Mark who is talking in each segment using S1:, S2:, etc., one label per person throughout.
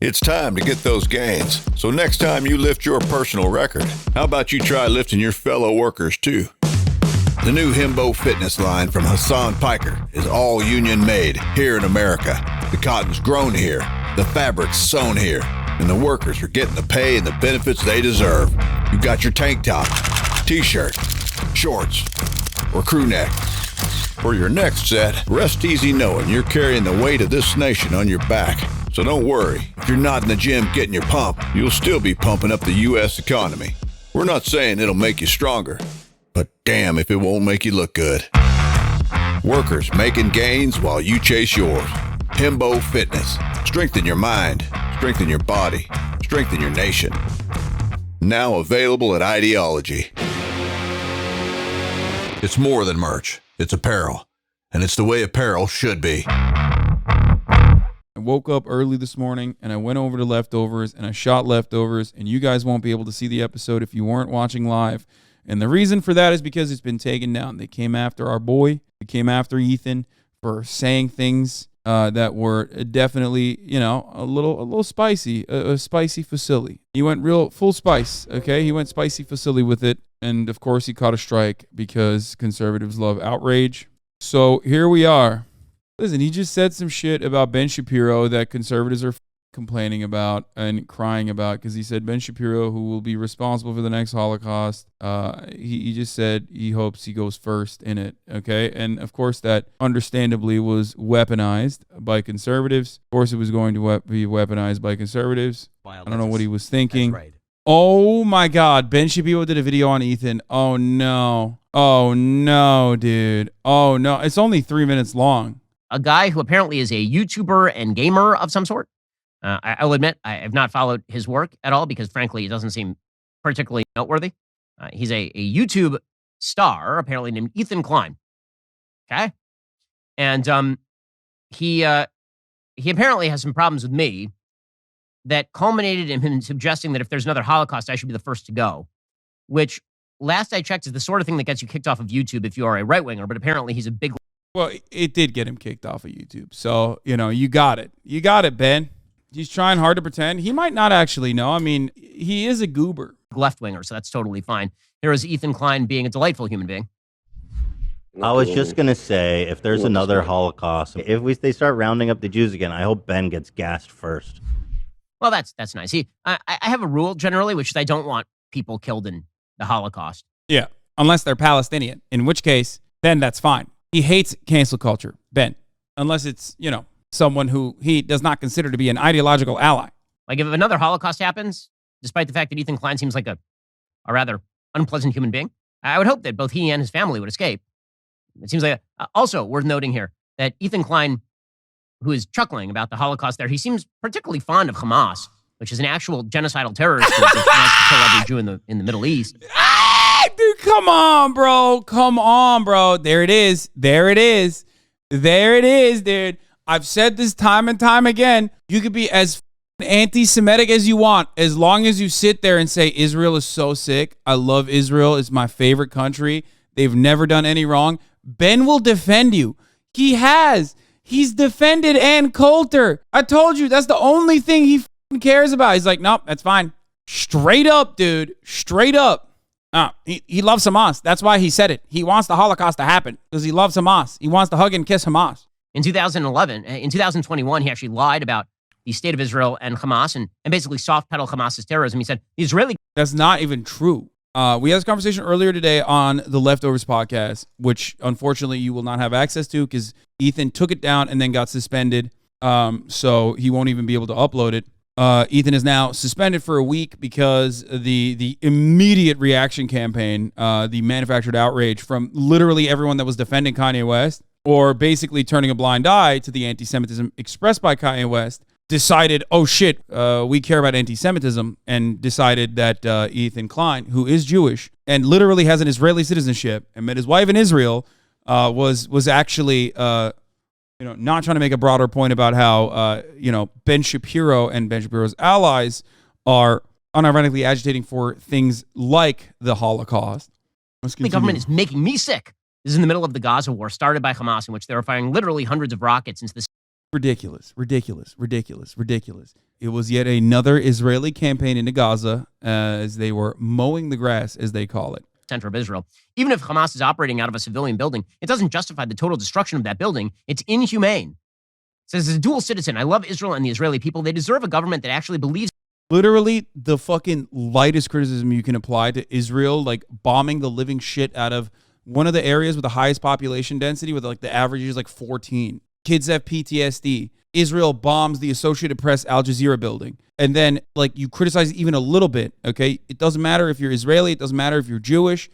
S1: It's time to get those gains. So next time you lift your personal record, how about you try lifting your fellow workers too? The new Himbo fitness line from Hassan Piker is all union made here in America. The cotton's grown here, the fabric's sewn here, and the workers are getting the pay and the benefits they deserve. You've got your tank top, t-shirt, shorts, or crew neck. For your next set, rest easy knowing you're carrying the weight of this nation on your back. So don't worry, if you're not in the gym getting your pump, you'll still be pumping up the U.S. economy. We're not saying it'll make you stronger, but damn if it won't make you look good. Workers making gains while you chase yours. Himbo Fitness. Strengthen your mind, strengthen your body, strengthen your nation. Now available at Ideology. It's more than merch. It's apparel. And it's the way apparel should be.
S2: I woke up early this morning and I went over to Leftovers and I shot Leftovers, and you guys won't be able to see the episode if you weren't watching live. And the reason for that is because it's been taken down. They came after our boy. They came after Ethan for saying things that were definitely, a little spicy, a spicy facility. He went real full spice, okay? He went spicy facility with it. And of course he caught a strike because conservatives love outrage. So here we are. Listen, he just said some shit about Ben Shapiro that conservatives are complaining about and crying about, because he said Ben Shapiro, who will be responsible for the next Holocaust, he just said he hopes he goes first in it, okay? And of course that understandably was weaponized by conservatives. Of course it was going to be weaponized by conservatives. I don't know what he was thinking.
S3: That's right.
S2: Oh my God, Ben Shapiro did a video on Ethan. Oh no, dude. Oh no, it's only 3 minutes long.
S3: A guy who apparently is a YouTuber and gamer of some sort. I'll admit, I have not followed his work at all because, frankly, it doesn't seem particularly noteworthy. He's a YouTube star, apparently named Ethan Klein. Okay? And he apparently has some problems with me that culminated in him suggesting that if there's another Holocaust, I should be the first to go, which, last I checked, is the sort of thing that gets you kicked off of YouTube if you are a right-winger, but apparently he's a big...
S2: Well, it did get him kicked off of YouTube. So, you got it. You got it, Ben. He's trying hard to pretend. He might not actually know. I mean, he is a goober.
S3: Left-winger, so that's totally fine. Here is Ethan Klein being a delightful human being.
S4: I was just going to say, if there's another Holocaust, if they start rounding up the Jews again, I hope Ben gets gassed first.
S3: Well, that's nice. I have a rule generally, which is I don't want people killed in the Holocaust.
S2: Yeah, unless they're Palestinian, in which case, then that's fine. He hates cancel culture, Ben, unless it's, someone who he does not consider to be an ideological ally.
S3: Like if another Holocaust happens, despite the fact that Ethan Klein seems like a rather unpleasant human being, I would hope that both he and his family would escape. It seems like also worth noting here that Ethan Klein, who is chuckling about the Holocaust there, he seems particularly fond of Hamas, which is an actual genocidal terrorist group that wants to kill every Jew in the Middle East.
S2: Dude, come on, bro. There it is, dude. I've said this time and time again. You could be as anti-Semitic as you want, as long as you sit there and say, Israel is so sick. I love Israel. It's my favorite country. They've never done any wrong. Ben will defend you. He has. He's defended Ann Coulter. I told you, that's the only thing he cares about. He's like, nope, that's fine. Straight up, dude. Straight up. He loves Hamas. That's why he said it. He wants the Holocaust to happen because he loves Hamas. He wants to hug and kiss Hamas.
S3: In 2021, he actually lied about the state of Israel and Hamas and basically soft-pedal Hamas's terrorism. He said the Israeli...
S2: That's not even true. We had this conversation earlier today on the Leftovers podcast, which unfortunately you will not have access to because Ethan took it down and then got suspended. So he won't even be able to upload it. Ethan is now suspended for a week because the immediate reaction campaign, the manufactured outrage from literally everyone that was defending Kanye West, or basically turning a blind eye to the anti-Semitism expressed by Kanye West, decided, oh shit, we care about anti-Semitism, and decided that Ethan Klein, who is Jewish and literally has an Israeli citizenship and met his wife in Israel, was actually not trying to make a broader point about how Ben Shapiro and Ben Shapiro's allies are unironically agitating for things like the Holocaust.
S3: The government is making me sick. This is in the middle of the Gaza war, started by Hamas, in which they were firing literally hundreds of rockets into the...
S2: Ridiculous. It was yet another Israeli campaign into Gaza as they were mowing the grass, as they call it.
S3: Center of Israel. Even if Hamas is operating out of a civilian building, it doesn't justify the total destruction of that building. It's inhumane. It says, as a dual citizen, I love Israel and the Israeli people. They deserve a government that actually believes.
S2: Literally the fucking lightest criticism you can apply to Israel, like bombing the living shit out of one of the areas with the highest population density, with like the average is like 14. Kids have PTSD. Israel bombs the Associated Press Al Jazeera building. And then like you criticize even a little bit, okay? It doesn't matter if you're Israeli. It doesn't matter if you're Jewish.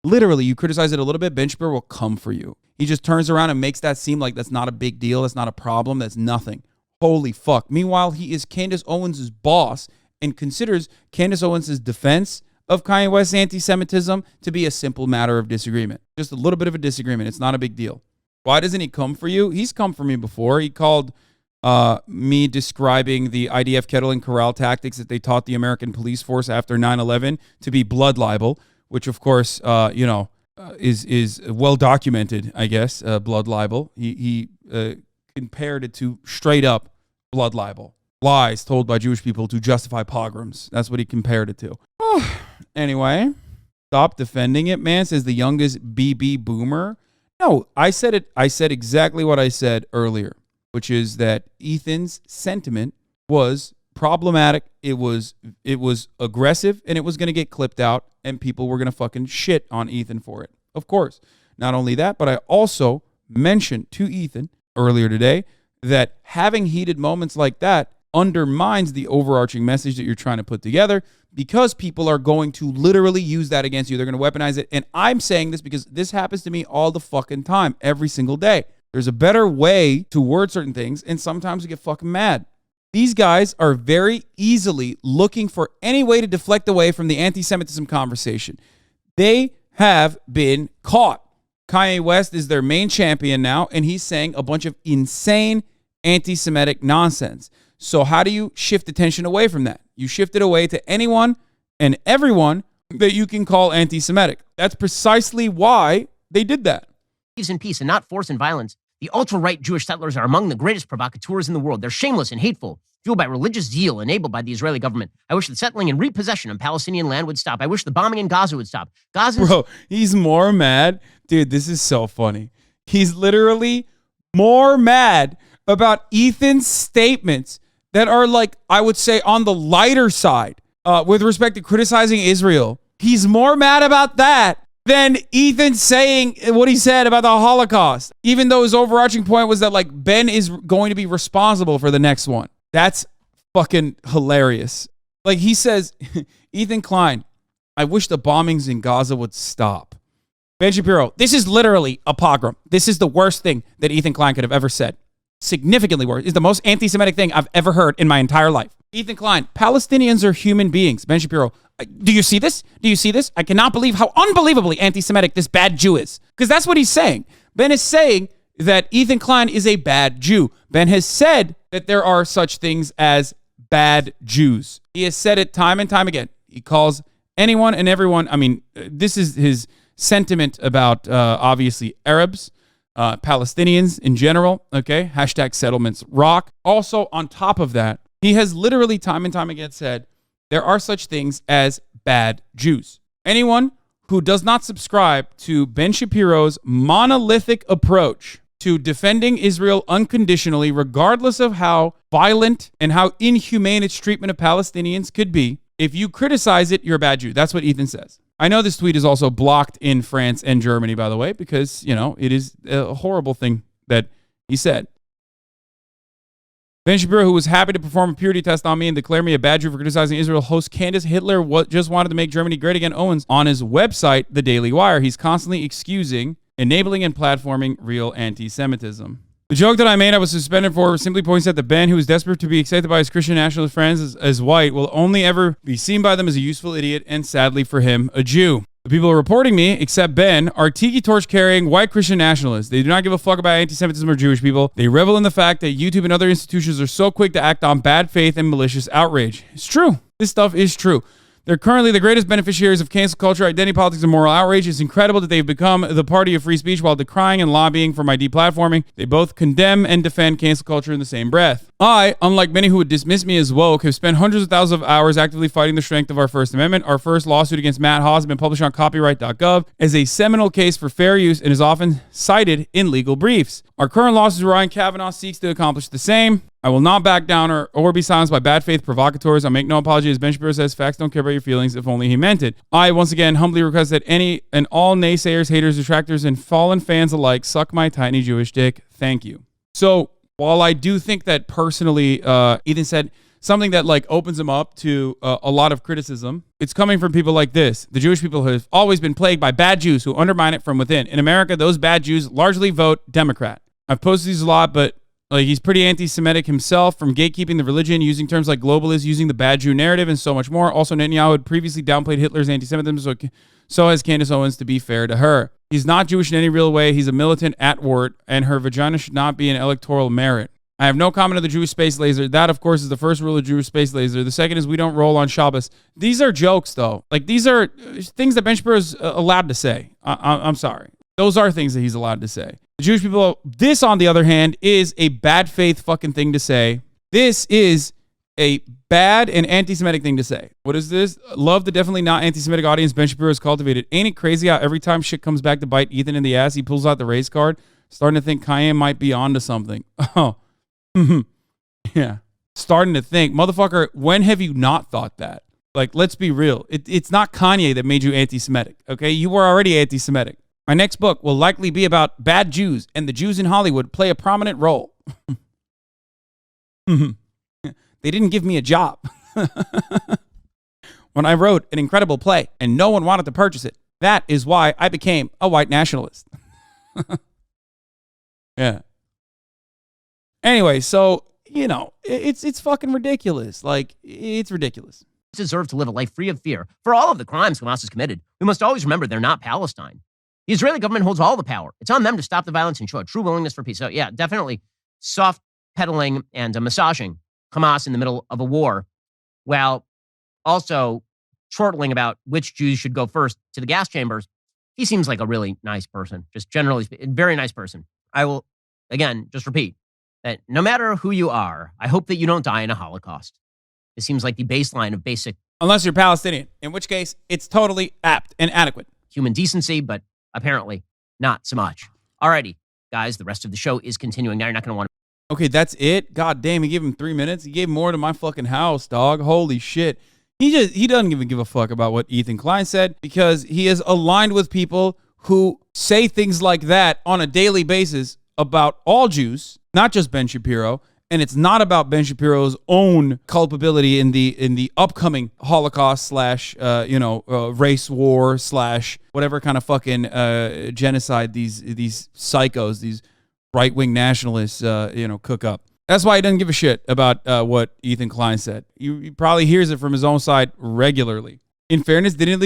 S2: Literally, you criticize it a little bit, Ben Shapiro will come for you. He just turns around and makes that seem like that's not a big deal. That's not a problem. That's nothing. Holy fuck. Meanwhile, he is Candace Owens' boss and considers Candace Owens' defense of Kanye West's anti-Semitism to be a simple matter of disagreement. Just a little bit of a disagreement. It's not a big deal. Why doesn't he come for you? He's come for me before. He called me describing the IDF kettle and corral tactics that they taught the American police force after 9/11 to be blood libel, which of course, is well documented, I guess, blood libel. He compared it to straight up blood libel. Lies told by Jewish people to justify pogroms. That's what he compared it to. Anyway, stop defending it, man, says the youngest BB boomer. No, I said it. I said exactly what I said earlier, which is that Ethan's sentiment was problematic. It was aggressive, and it was going to get clipped out, and people were going to fucking shit on Ethan for it. Of course. Not only that, but I also mentioned to Ethan earlier today that having heated moments like that undermines the overarching message that you're trying to put together, because people are going to literally use that against you. They're going to weaponize it. And I'm saying this because this happens to me all the fucking time, every single day. There's a better way to word certain things, and sometimes we get fucking mad. These guys are very easily looking for any way to deflect away from the anti-Semitism conversation. They have been caught. Kanye West is their main champion now, and he's saying a bunch of insane anti-Semitic nonsense. So how do you shift attention away from that? You shift it away to anyone and everyone that you can call anti-Semitic. That's precisely why they did that.
S3: Believes in peace and not force and violence. The ultra-right Jewish settlers are among the greatest provocateurs in the world. They're shameless and hateful, fueled by religious zeal enabled by the Israeli government. I wish the settling and repossession of Palestinian land would stop. I wish the bombing in Gaza would stop.
S2: Bro, he's more mad. Dude, this is so funny. He's literally more mad about Ethan's statements that are like, I would say, on the lighter side with respect to criticizing Israel. He's more mad about that than Ethan saying what he said about the Holocaust, even though his overarching point was that like Ben is going to be responsible for the next one. That's fucking hilarious. Like he says, Ethan Klein, I wish the bombings in Gaza would stop. Ben Shapiro, this is literally a pogrom. This is the worst thing that Ethan Klein could have ever said. Significantly worse. Is the most anti-Semitic thing I've ever heard in my entire life. Ethan Klein, Palestinians are human beings. Ben Shapiro, do you see this? Do you see this? I cannot believe how unbelievably anti-Semitic this bad Jew is. Because that's what he's saying. Ben is saying that Ethan Klein is a bad Jew. Ben has said that there are such things as bad Jews. He has said it time and time again. He calls anyone and everyone, I mean, this is his sentiment about, obviously, Arabs, Palestinians in general, okay? Hashtag settlements rock. Also, on top of that, he has literally time and time again said, there are such things as bad Jews. Anyone who does not subscribe to Ben Shapiro's monolithic approach to defending Israel unconditionally, regardless of how violent and how inhumane its treatment of Palestinians could be, if you criticize it, you're a bad Jew. That's what Ethan says. I know this tweet is also blocked in France and Germany, by the way, because, you know, it is a horrible thing that he said. Ben Shapiro, who was happy to perform a purity test on me and declare me a bad Jew for criticizing Israel, host Candace Hitler just wanted to make Germany great again. Owens on his website, The Daily Wire. He's constantly excusing, enabling, and platforming real anti-Semitism. The joke that I made I was suspended for simply points out that Ben, who is desperate to be accepted by his Christian nationalist friends as white, will only ever be seen by them as a useful idiot and, sadly for him, a Jew. The people reporting me, except Ben, are tiki torch carrying white Christian nationalists. They do not give a fuck about anti-Semitism or Jewish people. They revel in the fact that YouTube and other institutions are so quick to act on bad faith and malicious outrage. It's true. This stuff is true. They're currently the greatest beneficiaries of cancel culture, identity politics, and moral outrage. It's incredible that they've become the party of free speech while decrying and lobbying for my deplatforming. They both condemn and defend cancel culture in the same breath. I, unlike many who would dismiss me as woke, have spent hundreds of thousands of hours actively fighting the strength of our First Amendment. Our first lawsuit against Matt Haas has been published on copyright.gov as a seminal case for fair use and is often cited in legal briefs. Our current lawsuit, Ryan Kavanaugh, seeks to accomplish the same. I will not back down or be silenced by bad faith provocateurs. I make no apology. As Ben Shapiro says, facts don't care about your feelings if only he meant it. I, once again, humbly request that any and all naysayers, haters, detractors, and fallen fans alike suck my tiny Jewish dick. Thank you. So, while I do think that personally, Ethan said something that like opens him up to a lot of criticism, it's coming from people like this. The Jewish people have always been plagued by bad Jews who undermine it from within. In America, those bad Jews largely vote Democrat. I've posted these a lot, but like he's pretty anti-Semitic himself, from gatekeeping the religion, using terms like globalist, using the bad Jew narrative, and so much more. Also, Netanyahu had previously downplayed Hitler's anti-Semitism, so has Candace Owens, to be fair to her. He's not Jewish in any real way. He's a militant at-word, and her vagina should not be an electoral merit. I have no comment on the Jewish space laser. That, of course, is the first rule of Jewish space laser. The second is we don't roll on Shabbos. These are jokes, though. Like, these are things that Ben Shapiro is allowed to say. I'm sorry. Those are things that he's allowed to say. The Jewish people, this, on the other hand, is a bad faith fucking thing to say. This is a bad and anti-Semitic thing to say. What is this? Love the definitely not anti-Semitic audience Ben Shapiro has cultivated. Ain't it crazy how every time shit comes back to bite Ethan in the ass, he pulls out the race card, starting to think Kanye might be onto something. Oh, yeah. Starting to think, motherfucker, when have you not thought that? Like, let's be real. It's not Kanye that made you anti-Semitic, okay? You were already anti-Semitic. My next book will likely be about bad Jews, and the Jews in Hollywood play a prominent role. They didn't give me a job. When I wrote an incredible play and no one wanted to purchase it, that is why I became a white nationalist. Yeah. Anyway, so, you know, it's fucking ridiculous. Like, it's ridiculous.
S3: Deserve to live a life free of fear. For all of the crimes Hamas has committed, we must always remember they're not Palestine. The Israeli government holds all the power. It's on them to stop the violence and show a true willingness for peace. So, yeah, definitely soft pedaling and massaging Hamas in the middle of a war, while also chortling about which Jews should go first to the gas chambers. He seems like a really nice person, just generally, very nice person. I will, again, just repeat that no matter who you are, I hope that you don't die in a Holocaust. It seems like the baseline of basic...
S2: Unless you're Palestinian, in which case it's totally apt and adequate.
S3: Human decency, but apparently not so much. Alrighty, guys, the rest of the show is continuing. Now you're not going to want to...
S2: Okay, that's it? God damn, he gave him 3 minutes? He gave more to my fucking house, dog. Holy shit. He doesn't even give a fuck about what Ethan Klein said, because he is aligned with people who say things like that on a daily basis about all Jews, not just Ben Shapiro. And it's not about Ben Shapiro's own culpability in the upcoming Holocaust / race war / whatever kind of fucking genocide these psychos, these right-wing nationalists, cook up. That's why he doesn't give a shit about what Ethan Klein said. He probably hears it from his own side regularly. In fairness, didn't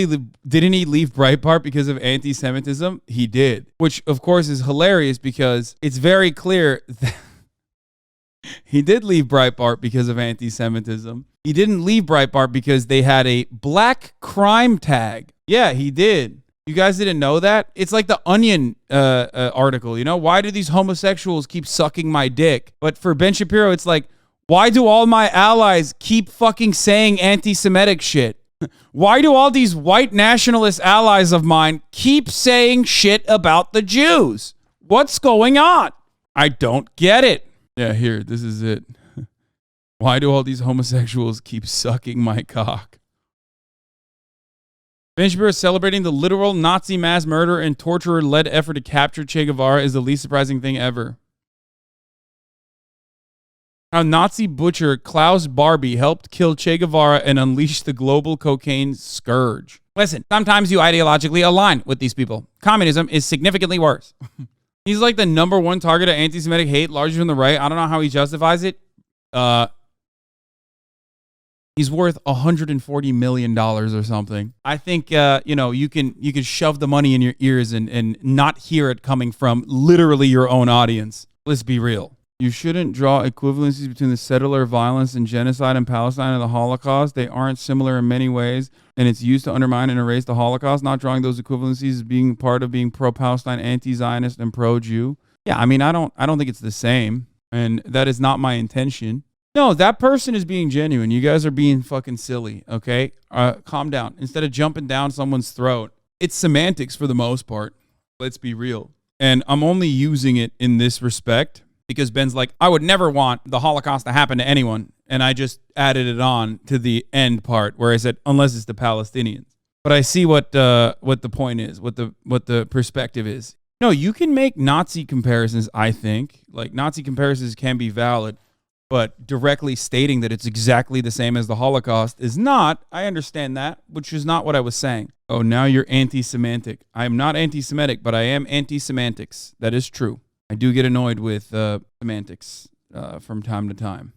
S2: he leave Breitbart because of anti-Semitism? He did, which of course is hilarious because it's very clear that he did leave Breitbart because of anti-Semitism. He didn't leave Breitbart because they had a black crime tag. Yeah, he did. You guys didn't know that? It's like the Onion article, Why do these homosexuals keep sucking my dick? But for Ben Shapiro, it's like, why do all my allies keep fucking saying anti-Semitic shit? Why do all these white nationalist allies of mine keep saying shit about the Jews? What's going on? I don't get it. Yeah, here, this is it. Why do all these homosexuals keep sucking my cock? Ben Shapiro celebrating the literal Nazi mass murder and torturer-led effort to capture Che Guevara is the least surprising thing ever. How Nazi butcher Klaus Barbie helped kill Che Guevara and unleash the global cocaine scourge. Listen, sometimes you ideologically align with these people. Communism is significantly worse. He's like the number one target of anti-Semitic hate, largely from the right. I don't know how he justifies it. He's worth $140 million or something. I think you can shove the money in your ears and not hear it coming from literally your own audience. Let's be real. You shouldn't draw equivalencies between the settler violence and genocide in Palestine and the Holocaust. They aren't similar in many ways, and it's used to undermine and erase the Holocaust. Not drawing those equivalencies as being part of being pro-Palestine, anti-Zionist, and pro-Jew. Yeah, I mean, I don't think it's the same, and that is not my intention. No, that person is being genuine. You guys are being fucking silly, okay? Calm down. Instead of jumping down someone's throat, it's semantics for the most part. Let's be real. And I'm only using it in this respect because Ben's like, I would never want the Holocaust to happen to anyone. And I just added it on to the end part where I said, unless it's the Palestinians. But I see what the point is, what the perspective is. No, you can make Nazi comparisons, I think. Like, Nazi comparisons can be valid. But directly stating that it's exactly the same as the Holocaust is not. I understand that, which is not what I was saying. Oh, now you're anti-Semantic. I am not anti-Semitic, but I am anti-semantics. That is true. I do get annoyed with semantics from time to time.